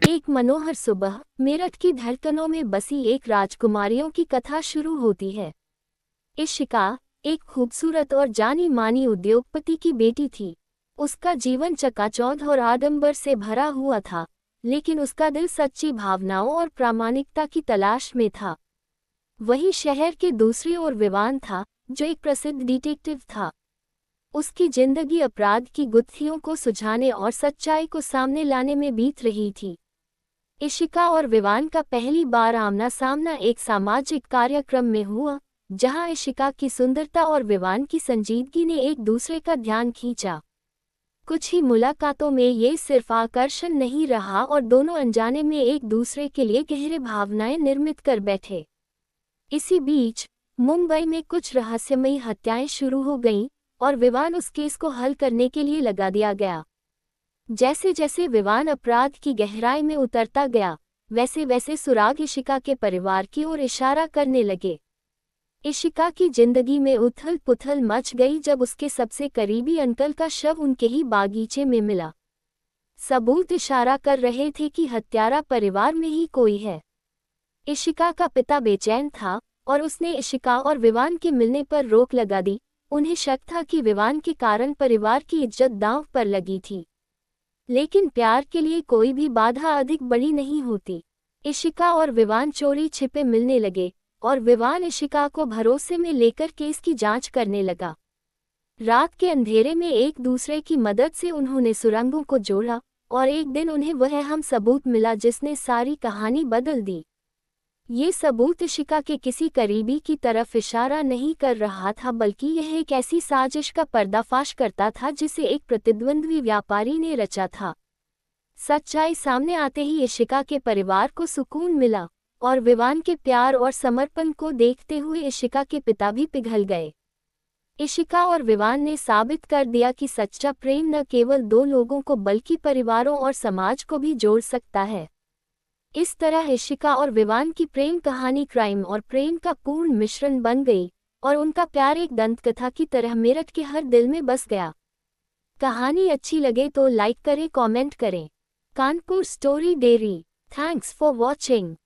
एक मनोहर सुबह मेरठ की धड़कनों में बसी एक राजकुमारियों की कथा शुरू होती है। इशिका एक खूबसूरत और जानी मानी उद्योगपति की बेटी थी। उसका जीवन चकाचौंध और आडंबर से भरा हुआ था, लेकिन उसका दिल सच्ची भावनाओं और प्रामाणिकता की तलाश में था। वही शहर के दूसरी ओर विवान था, जो एक प्रसिद्ध डिटेक्टिव था। उसकी जिंदगी अपराध की गुत्थियों को सुलझाने और सच्चाई को सामने लाने में बीत रही थी। इशिका और विवान का पहली बार आमना सामना एक सामाजिक कार्यक्रम में हुआ, जहां इशिका की सुंदरता और विवान की संजीदगी ने एक दूसरे का ध्यान खींचा। कुछ ही मुलाकातों में ये सिर्फ आकर्षण नहीं रहा और दोनों अनजाने में एक दूसरे के लिए गहरे भावनाएं निर्मित कर बैठे। इसी बीच मुंबई में कुछ रहस्यमयी हत्याएं शुरू हो गईं और विवान उस केस को हल करने के लिए लगा दिया गया। जैसे जैसे विवान अपराध की गहराई में उतरता गया, वैसे वैसे सुराग इशिका के परिवार की ओर इशारा करने लगे। इशिका की जिंदगी में उथल पुथल मच गई जब उसके सबसे करीबी अंकल का शव उनके ही बागीचे में मिला। सबूत इशारा कर रहे थे कि हत्यारा परिवार में ही कोई है। इशिका का पिता बेचैन था और उसने इशिका और विवान के मिलने पर रोक लगा दी। उन्हें शक था कि विवान के कारण परिवार की इज्जत दांव पर लगी थी। लेकिन प्यार के लिए कोई भी बाधा अधिक बड़ी नहीं होती। इशिका और विवान चोरी छिपे मिलने लगे और विवान इशिका को भरोसे में लेकर केस की जांच करने लगा। रात के अंधेरे में एक दूसरे की मदद से उन्होंने सुरंगों को जोड़ा और एक दिन उन्हें वह अहम सबूत मिला जिसने सारी कहानी बदल दी। ये सबूत इशिका के किसी करीबी की तरफ इशारा नहीं कर रहा था, बल्कि यह एक ऐसी साजिश का पर्दाफाश करता था जिसे एक प्रतिद्वंद्वी व्यापारी ने रचा था। सच्चाई सामने आते ही इशिका के परिवार को सुकून मिला और विवान के प्यार और समर्पण को देखते हुए इशिका के पिता भी पिघल गए। इशिका और विवान ने साबित कर दिया कि सच्चा प्रेम न केवल दो लोगों को बल्कि परिवारों और समाज को भी जोड़ सकता है। इस तरह इशिका और विवान की प्रेम कहानी क्राइम और प्रेम का पूर्ण मिश्रण बन गई और उनका प्यार एक दंतकथा की तरह मेरठ के हर दिल में बस गया। कहानी अच्छी लगे तो लाइक करें, कमेंट करें। Kanpur story dairy. Thanks for watching.